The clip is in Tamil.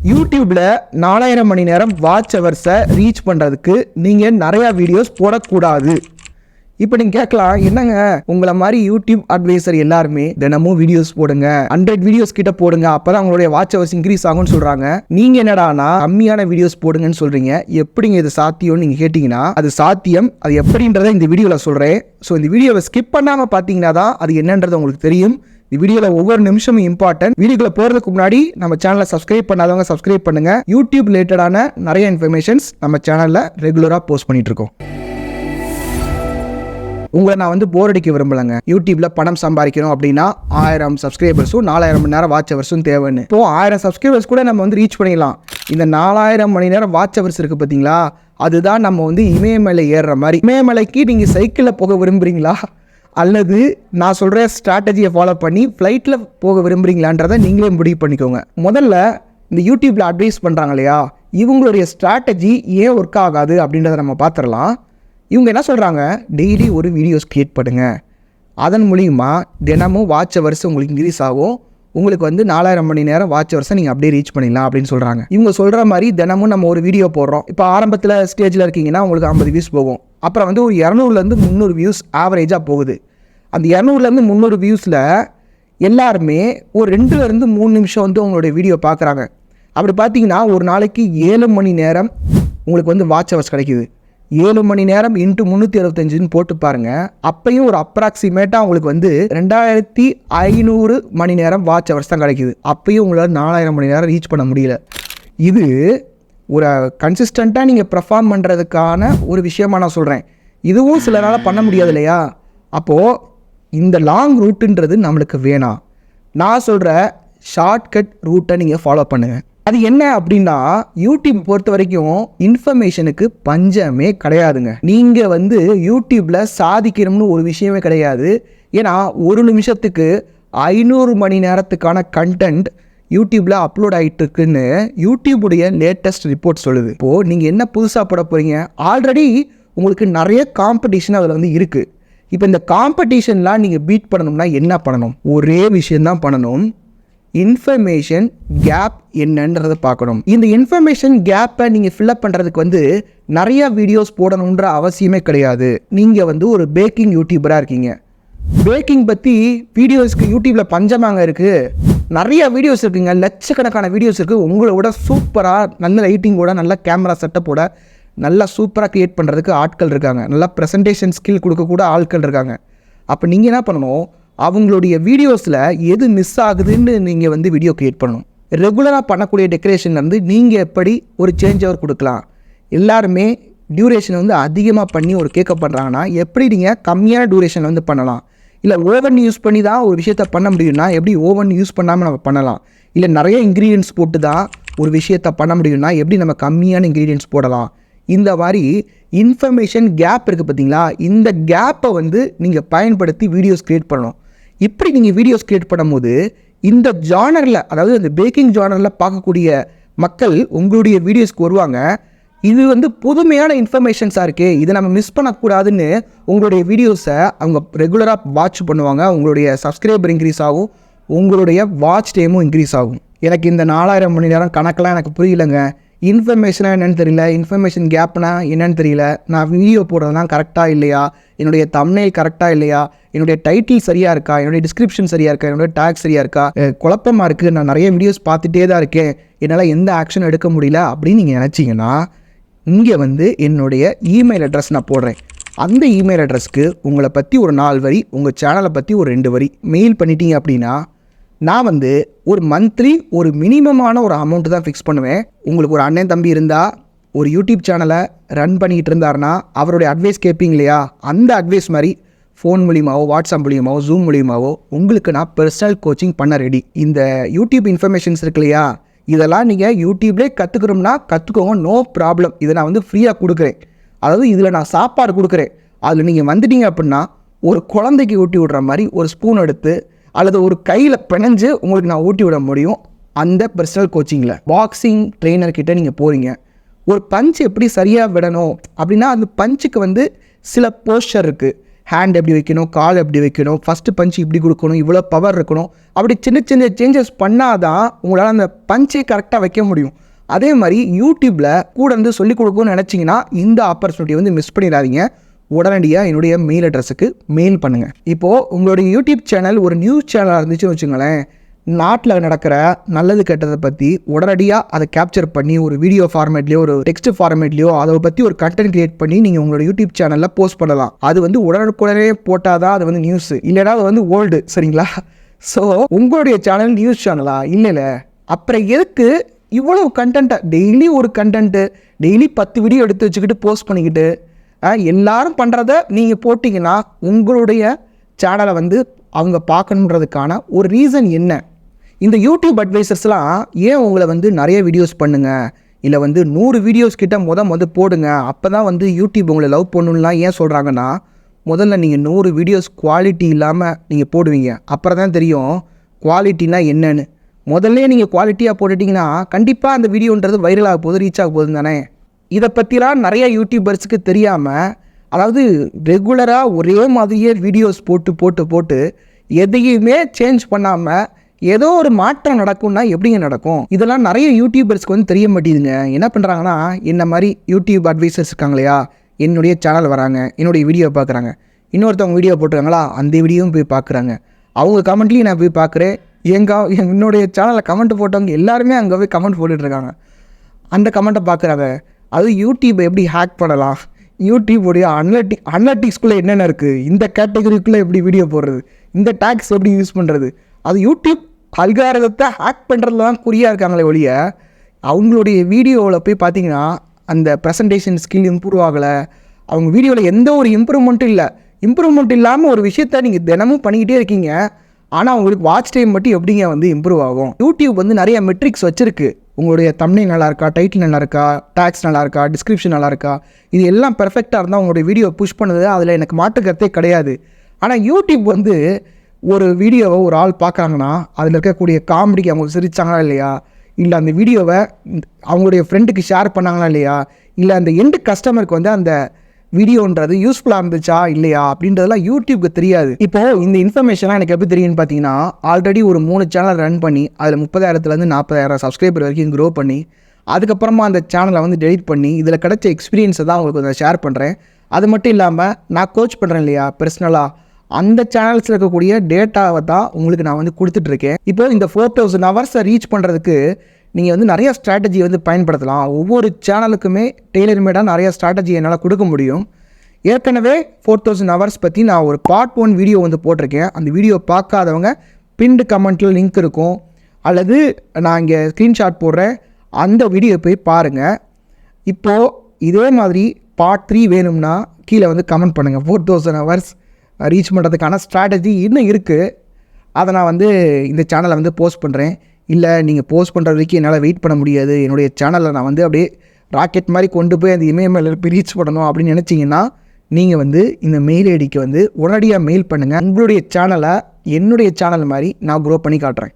யூடியூப்ல 4000 மணி நேரம் வாட்ச் ஹவர்ஸை ரீச் பண்ணுறதுக்கு நீங்கள் நிறையா வீடியோஸ் போடக்கூடாது. இப்போ நீங்கள் கேட்கலாம், என்னங்க உங்களை மாதிரி யூடியூப் அட்வைசர் எல்லாருமே தினமும் வீடியோஸ் போடுங்க, 100 வீடியோஸ் கிட்ட போடுங்க, அப்போதான் உங்களுடைய வாட்ச் ஹவர்ஸ் இன்க்ரீஸ் ஆகும்னு சொல்கிறாங்க. நீங்கள் என்னடானா கம்மியான வீடியோஸ் போடுங்கன்னு சொல்கிறீங்க. எப்படிங்க இது சாத்தியம்னு நீங்கள் கேட்டிங்கன்னா, அது சாத்தியம். அது எப்படின்றத இந்த வீடியோவில் சொல்கிறேன். ஸோ இந்த வீடியோவை ஸ்கிப் பண்ணாமல் பார்த்தீங்கன்னா தான் அது என்னன்றது உங்களுக்கு தெரியும். இந்த வீடியோவில் ஒவ்வொரு நிமிஷமும் இம்பார்ட்டன்ட். வீடியோக்குள்ள போகிறதுக்கு முன்னாடி நம்ம சேனலை சப்ஸ்கிரைப் பண்ணாதவங்க சப்ஸ்கிரைப் பண்ணுங்க. யூடியூப் ரிலேட்டடான நிறைய இன்ஃபர்மேஷன்ஸ் நம்ம சேனலில் ரெகுலராக போஸ்ட் பண்ணிட்டு இருக்கோம். உங்களை நான் போர் அடிக்க விரும்பலைங்க. யூடியூப்ல பணம் சம்பாதிக்கணும் அப்படின்னா 1000 சப்ஸ்கிரைபர்ஸும் 4000 மணி நேரம் வாட்ச் ஹவர்ஸும் தேவைன்னு. இப்போ 1000 சப்ஸ்கிரைபர்ஸ் கூட நம்ம ரீச் பண்ணிடலாம். இந்த 4000 மணி நேரம் வாட்ச் ஹவர்ஸ் இருக்கு பார்த்தீங்களா, அதுதான் நம்ம இமயமலை ஏறுற மாதிரி. இமயமலைக்கு நீங்கள் சைக்கிளில் போக விரும்புகிறீங்களா, அல்லது நான் சொல்கிற ஸ்ட்ராட்டஜியை ஃபாலோ பண்ணி ஃப்ளைட்டில் போக விரும்புகிறீங்களான்றதை நீங்களே முடிவு பண்ணிக்கோங்க. முதல்ல இந்த யூடியூப்பில் அட்வைஸ் பண்ணுறாங்க இல்லையா, இவங்களுடைய ஸ்ட்ராட்டஜி ஏன் ஒர்க் ஆகாது அப்படின்றத நம்ம பார்த்துடலாம். இவங்க என்ன சொல்கிறாங்க, டெய்லி ஒரு வீடியோஸ் க்ரியேட் பண்ணுங்க, அதன் மூலிமா தினமும் வாட்ச் ஹவர்ஸ் உங்களுக்கு இன்க்ரீஸ் ஆகும், உங்களுக்கு 4000 மணி நேரம் வாட்ச் ஹவர்ஸை நீங்கள் அப்படியே ரீச் பண்ணிடலாம் அப்படின்னு சொல்கிறாங்க. இவங்க சொல்கிற மாதிரி தினமும் நம்ம ஒரு வீடியோ போடுறோம். இப்போ ஆரம்பத்தில் ஸ்டேஜில் இருக்கீங்கன்னா உங்களுக்கு 50 வியூஸ் போகும். அப்புறம் ஒரு 200லேருந்து 300 வியூஸ் ஆவரேஜாக போகுது. அந்த 200லேருந்து 300 வியூஸில் எல்லாருமே ஒரு 2லேருந்து 3 நிமிஷம் உங்களுடைய வீடியோ பார்க்குறாங்க. அப்படி பார்த்தீங்கன்னா ஒரு நாளைக்கு 7 மணி நேரம் உங்களுக்கு வாட்ச் ஹவர்ஸ் கிடைக்குது. 7 மணி நேரம் இன்ட்டு 365 போட்டு பாருங்கள். அப்பையும் ஒரு அப்ராக்சிமேட்டாக உங்களுக்கு 2500 மணி நேரம் வாட்ச் ஹவர்ஸ் தான் கிடைக்குது. அப்பையும் உங்களால் 4000 மணி நேரம் ரீச் பண்ண முடியல. இது ஒரு கன்சிஸ்டண்ட்டாக நீங்கள் பெர்ஃபார்ம் பண்ணுறதுக்கான ஒரு விஷயமாக நான் சொல்கிறேன். இதுவும் சிலரால் பண்ண முடியாது இல்லையா. அப்போது இந்த லாங் ரூட்டுன்றது நம்மளுக்கு வேணாம். நான் சொல்கிற ஷார்ட்கட் ரூட்டை நீங்கள் ஃபாலோ பண்ணுங்கள். அது என்ன அப்படின்னா, யூடியூப் பொறுத்த வரைக்கும் இன்ஃபர்மேஷனுக்கு பஞ்சமே கிடையாதுங்க. நீங்கள் யூடியூப்பில் சாதிக்கணும்னு ஒரு விஷயமே கிடையாது. ஏன்னா ஒரு நிமிஷத்துக்கு 500 மணி நேரத்துக்கான கண்டென்ட் யூடியூப்பில் அப்லோட் ஆகிட்டு இருக்குன்னு யூடியூபுடைய லேட்டஸ்ட் ரிப்போர்ட் சொல்லுது. இப்போது நீங்கள் என்ன புதுசாக போட போகிறீங்க, ஆல்ரெடி உங்களுக்கு நிறைய காம்படிஷன் அதில் இருக்குது. இப்போ இந்த காம்படிஷன்லாம் நீங்கள் பீட் பண்ணணும்னா என்ன பண்ணணும், ஒரே விஷயந்தான் பண்ணணும், இன்ஃபர்மேஷன் கேப் என்னன்றதை பார்க்கணும். இந்த இன்ஃபர்மேஷன் கேப்பை நீங்கள் ஃபில்அப் பண்ணுறதுக்கு நிறையா வீடியோஸ் போடணுன்ற அவசியமே கிடையாது. நீங்கள் ஒரு பேக்கிங் யூடியூபராக இருக்கீங்க, பேக்கிங் பற்றி வீடியோஸ்க்கு யூடியூப்பில் பஞ்சமாங்க இருக்குது. நிறையா வீடியோஸ் இருக்குங்க, லட்சக்கணக்கான வீடியோஸ் இருக்குது. உங்களோட சூப்பராக நல்ல லைட்டிங்கோட நல்ல கேமரா செட்டப்போட நல்லா சூப்பராக க்ரியேட் பண்ணுறதுக்கு ஆட்கள் இருக்காங்க, நல்லா ப்ரெசன்டேஷன் ஸ்கில் கொடுக்கக்கூட ஆட்கள் இருக்காங்க. அப்போ நீங்கள் என்ன பண்ணணும், அவங்களுடைய வீடியோஸில் எது மிஸ் ஆகுதுன்னு நீங்கள் வீடியோ க்ரியேட் பண்ணணும். ரெகுலராக பண்ணக்கூடிய டெக்கரேஷன்லேருந்து நீங்கள் எப்படி ஒரு சேஞ்ச் ஓவர் கொடுக்கலாம். எல்லாருமே டியூரேஷன் அதிகமாக பண்ணி ஒரு கேக்கப் பண்ணுறாங்கன்னா எப்படி நீங்கள் கம்மியான டியூரேஷன் பண்ணலாம். இல்லை ஓவன் யூஸ் பண்ணி தான் ஒரு விஷயத்த பண்ண முடியும்னா எப்படி ஓவன் யூஸ் பண்ணாமல் நம்ம பண்ணலாம். இல்லை நிறைய இன்க்ரீடியன்ட்ஸ் போட்டு தான் ஒரு விஷயத்த பண்ண முடியும்னா எப்படி நம்ம கம்மியான இன்க்ரீடியன்ட்ஸ் போடலாம். இந்த மாதிரி இன்ஃபர்மேஷன் கேப் இருக்குது பார்த்தீங்களா, இந்த கேப்பை நீங்கள் பயன்படுத்தி வீடியோஸ் க்ரியேட் பண்ணணும். இப்படி நீங்கள் வீடியோஸ் க்ரியேட் பண்ணும்போது இந்த ஜானரில், அதாவது இந்த பேக்கிங் ஜானரில் பார்க்கக்கூடிய மக்கள் உங்களுடைய வீடியோஸ்க்கு வருவாங்க. இது புதுமையான இன்ஃபர்மேஷன்ஸாக இருக்குது, இதை நம்ம மிஸ் பண்ணக்கூடாதுன்னு உங்களுடைய வீடியோஸை அவங்க ரெகுலராக வாட்ச் பண்ணுவாங்க. உங்களுடைய சப்ஸ்கிரைபர் இன்க்ரீஸ் ஆகும், உங்களுடைய வாட்ச் டைமும் இன்க்ரீஸ் ஆகும். எனக்கு இந்த 4000 மணி நேரம் கணக்கெலாம் எனக்கு புரியலைங்க, இன்ஃபர்மேஷனாக என்னென்னு தெரியல, இன்ஃபர்மேஷன் கேப்னா என்னென்னு தெரியல, நான் வீடியோ போடுறதுலாம் கரெக்டாக இல்லையா, என்னுடைய தம்ப்நெயில் கரெக்டாக இல்லையா, என்னுடைய டைட்டில் சரியாக இருக்கா, என்னுடைய டிஸ்கிரிப்ஷன் சரியாக இருக்கா, என்னுடைய டேக் சரியாக இருக்கா, குழப்பமாக இருக்குது, நான் நிறைய வீடியோஸ் பார்த்துட்டே தான் இருக்கேன், என்னால் எந்த ஆக்ஷன் எடுக்க முடியல அப்படின்னு நீங்கள் நினச்சிங்கன்னா, இங்கே என்னுடைய இமெயில் அட்ரஸ் நான் போடுறேன். அந்த இமெயில் அட்ரஸ்க்கு உங்களை பற்றி ஒரு 4 வரி, உங்கள் சேனலை பற்றி ஒரு 2 வரி மெயில் பண்ணிட்டீங்க அப்படின்னா, நான் ஒரு மந்த்லி ஒரு மினிமமான ஒரு அமௌண்ட்டு தான் ஃபிக்ஸ் பண்ணுவேன். உங்களுக்கு ஒரு அண்ணன் தம்பி இருந்தால் ஒரு யூடியூப் சேனலை ரன் பண்ணிகிட்டு இருந்தாருன்னா அவருடைய அட்வைஸ் கேட்பீங்க இல்லையா, அந்த அட்வைஸ் மாதிரி ஃபோன் மூலியமாவோ வாட்ஸ்அப் மூலியமாவோ ஜூம் மூலியமாவோ உங்களுக்கு நான் பர்சனல் கோச்சிங் பண்ண ரெடி. இந்த யூடியூப் இன்ஃபர்மேஷன்ஸ் இருக்கு இல்லையா, இதெல்லாம் நீங்கள் யூடியூப்லேயே கற்றுக்கணும்னா கற்றுக்கோங்க, நோ ப்ராப்ளம். இதை நான் ஃப்ரீயாக கொடுக்குறேன். அதாவது இதில் நான் சாப்பாடு கொடுக்குறேன். அதில் நீங்கள் வந்துட்டீங்க அப்படின்னா ஒரு குழந்தைக்கு ஊட்டி விடுற மாதிரி ஒரு ஸ்பூன் எடுத்து அல்லது ஒரு கையில் பிணைஞ்சு உங்களுக்கு நான் ஊட்டி விட முடியும். அந்த பர்சனல் கோச்சிங்கில் பாக்ஸிங் ட்ரெயினர்கிட்ட நீங்கள் போகிறீங்க, ஒரு பஞ்ச் எப்படி சரியாக விடணும் அப்படின்னா அந்த பஞ்சுக்கு சில போஸ்டர் இருக்குது, ஹேண்ட் எப்படி வைக்கணும், கால் எப்படி வைக்கணும், ஃபஸ்ட்டு பஞ்ச் இப்படி கொடுக்கணும், இவ்வளோ பவர் இருக்கணும், அப்படி சின்ன சின்ன சேஞ்சஸ் பண்ணாதான் உங்களால் அந்த பஞ்சை கரெக்டாக வைக்க முடியும். அதே மாதிரி யூடியூப்பில் கூட இருந்து சொல்லிக் கொடுக்கணும்னு நினச்சிங்கன்னா இந்த ஆப்பர்ச்சுனிட்டி வந்து மிஸ் பண்ணிடாதீங்க. உடனடியாக என்னுடைய மெயில் அட்ரஸுக்கு மெயில் பண்ணுங்கள். இப்போது உங்களுடைய யூடியூப் சேனல் ஒரு நியூஸ் சேனலாக இருந்துச்சுன்னு வச்சுங்களேன், நாட்டில் நடக்கிற நல்லது கெட்டதை பற்றி உடனடியாக அதை கேப்சர் பண்ணி ஒரு வீடியோ ஃபார்மேட்லேயோ ஒரு டெக்ஸ்ட் ஃபார்மேட்லேயோ அதை பற்றி ஒரு கண்டென்ட் கிரியேட் பண்ணி நீங்கள் உங்களோட யூடியூப் சேனலில் போஸ்ட் பண்ணலாம். அது வந்து உடனுக்குடனே போட்டால் தான் அது வந்து நியூஸ், இல்லைனா அது வந்து ஓல்டு. சரிங்களா? ஸோ உங்களுடைய சேனல் நியூஸ் சேனலா? இல்லை. அப்புறம் எதுக்கு இவ்வளோ கண்டென்ட்டை டெய்லி ஒரு கண்டென்ட்டு டெய்லி 10 வீடியோ எடுத்து வச்சுக்கிட்டு போஸ்ட் பண்ணிக்கிட்டு எல்லாரும் பண்ணுறத நீங்கள் போட்டிங்கன்னா உங்களுடைய சேனலை வந்து அவங்க பார்க்கணுன்றதுக்கான ஒரு ரீசன் என்ன? இந்த யூடியூப் அட்வைசர்ஸ்லாம் ஏன் உங்களை வந்து நிறைய வீடியோஸ் பண்ணுங்கள், இல்லை வந்து 100 வீடியோஸ் கிட்ட வந்து போடுங்க, அப்போ தான் வந்து யூடியூப் உங்களை லவ் பண்ணணும்லாம் ஏன் சொல்கிறாங்கன்னா, முதல்ல நீங்கள் 100 வீடியோஸ் குவாலிட்டி இல்லாமல் நீங்கள் போடுவீங்க. அப்புறம் தான் தெரியும் குவாலிட்டினா என்னன்னு. முதல்ல நீங்கள் குவாலிட்டியாக போட்டுட்டிங்கன்னா கண்டிப்பாக அந்த வீடியோன்றது வைரல் ஆக போகுது, ரீச் ஆக போகுது தானே. இதை பற்றிலாம் நிறைய யூடியூபர்ஸுக்கு தெரியாமல், அதாவது ரெகுலராக ஒரே மாதிரியே வீடியோஸ் போட்டு எதையுமே சேஞ்ச் பண்ணாமல் ஏதோ ஒரு மாற்றம் நடக்கும்னா எப்படிங்க நடக்கும்? இதெல்லாம் நிறைய யூடியூபர்ஸ்க்கு வந்து தெரிய மாட்டேங்குதுங்க. என்ன பண்ணுறாங்கன்னா, என்ன மாதிரி யூடியூப் அட்வைசர்ஸ் இருக்காங்க இல்லையா, என்னுடைய சேனல் வராங்க, என்னுடைய வீடியோ பார்க்குறாங்க, இன்னொருத்தவங்க வீடியோ போட்டுருக்காங்களா அந்த வீடியோவும் போய் பார்க்குறாங்க, அவங்க கமெண்ட்லேயும் நான் போய் பார்க்குறேன். என்னுடைய சேனலில் கமெண்ட் போட்டவங்க எல்லாருமே அங்கே போய் கமெண்ட் போட்டுட்ருக்காங்க, அந்த கமெண்ட்டை பார்க்குறாங்க. அது யூடியூப்பை எப்படி ஹேக் பண்ணலாம், யூடியூபுடைய அனலிட்டிக்ஸ்குள்ளே என்னென்ன இருக்குது, இந்த கேட்டகரிக்குள்ளே எப்படி வீடியோ போடுறது, இந்த டேக்ஸ் எப்படி யூஸ் பண்ணுறது, அது யூடியூப் அல்காரிதத்தை ஹேக் பண்ணுறதுல தான் குறியாக இருக்காங்களே ஒழிய, அவங்களுடைய வீடியோவில் போய் பார்த்தீங்கன்னா அந்த ப்ரெசன்டேஷன் ஸ்கில் இம்ப்ரூவ் ஆகலை, அவங்க வீடியோவில் எந்த ஒரு இம்ப்ரூவ்மெண்ட்டும் இல்லை. இம்ப்ரூவ்மெண்ட் இல்லாமல் ஒரு விஷயத்த நீங்கள் தினமும் பண்ணிக்கிட்டே இருக்கீங்க, ஆனால் உங்களுக்கு வாட்ச் டைம் மட்டும் எப்படிங்க வந்து இம்ப்ரூவ் ஆகும்? யூடியூப் வந்து நிறைய மெட்ரிக்ஸ் வச்சுருக்கு. உங்களுடைய தம்ப்நெயில் நல்லா இருக்கா, டைட்டில் நல்லா இருக்கா, டேக்ஸ் நல்லா இருக்கா, டிஸ்கிரிப்ஷன் நல்லா இருக்கா, இது எல்லாம் பெர்ஃபெக்டாக இருந்தால் உங்களுடைய வீடியோ புஷ் பண்ணுது, அதில் எனக்கு மாற்றுக்கிறதே கிடையாது. ஆனால் யூடியூப் வந்து ஒரு வீடியோவை ஒரு ஆள் பார்க்குறாங்கன்னா அதில் இருக்கக்கூடிய காமெடிக்கு அவங்க சிரிச்சாங்களா இல்லையா, இல்லை அந்த வீடியோவை அவங்களுடைய ஃப்ரெண்டுக்கு ஷேர் பண்ணாங்களா இல்லையா, இல்லை அந்த எண்டு கஸ்டமருக்கு வந்து அந்த வீடியோன்றது யூஸ்ஃபுல்லாக இருந்துச்சா இல்லையா அப்படின்றதெல்லாம் யூடியூப்க்கு தெரியாது. இப்போது இந்த இன்ஃபர்மேஷன்லாம் எனக்கு எப்படி தெரியும்னு பார்த்தீங்கன்னா, ஆல்ரெடி ஒரு 3 சேனல் ரன் பண்ணி அதில் 30,000 40,000 சப்ஸ்கிரைபர் வரைக்கும் க்ரோ பண்ணி அதுக்கப்புறமா அந்த சேனலை வந்து டெலிட் பண்ணி இதில் கிடைச்ச எக்ஸ்பீரியன்ஸை தான் உங்களுக்கு கொஞ்சம் ஷேர் பண்ணுறேன். அது மட்டும் இல்லாமல் நான் கோச் பண்ணுறேன் இல்லையா பர்சனலாக, அந்த சேனல்ஸில் இருக்கக்கூடிய டேட்டாவை தான் உங்களுக்கு நான் வந்து கொடுத்துட்ருக்கேன். இப்போது இந்த 4000 ஹவர்ஸை ரீச் பண்ணுறதுக்கு நீங்கள் வந்து நிறைய ஸ்ட்ராட்டஜி வந்து பயன்படுத்தலாம். ஒவ்வொரு சேனலுக்குமே டெய்லர்மேடாக நிறைய ஸ்ட்ராட்டஜி என்னால் கொடுக்க முடியும். ஏற்கனவே 4000 ஹவர்ஸ் பற்றி நான் ஒரு பார்ட் 1 வீடியோ வந்து போட்டிருக்கேன். அந்த வீடியோ பார்க்காதவங்க பின்டு கமெண்ட்டில் லிங்க் இருக்கும், அல்லது நான் இங்கே ஸ்க்ரீன்ஷாட் போடுறேன், அந்த வீடியோ போய் பாருங்கள். இப்போது இதே மாதிரி பார்ட் 3 வேணும்னா கீழே வந்து கமெண்ட் பண்ணுங்கள். 4000 ஹவர்ஸ் ரீச் பண்ணுறதுக்கான ஸ்ட்ராட்டஜி இன்னும் இருக்குது, அதை நான் வந்து இந்த சேனலை வந்து போஸ்ட் பண்ணுறேன். இல்லை நீங்கள் போஸ்ட் பண்ணுற வரைக்கும் என்னால் வெயிட் பண்ண முடியாது, என்னுடைய சேனலில் நான் வந்து அப்படியே ராக்கெட் மாதிரி கொண்டு போய் அந்த இமயமேல ரீச் பண்ணணும் அப்படின்னு நினச்சிங்கன்னா நீங்கள் வந்து இந்த மெயில் ஐடிக்கு வந்து உடனடியாக மெயில் பண்ணுங்கள். உங்களுடைய சேனலை என்னுடைய சேனல் மாதிரி நான் க்ரோ பண்ணி காட்டுறேன்.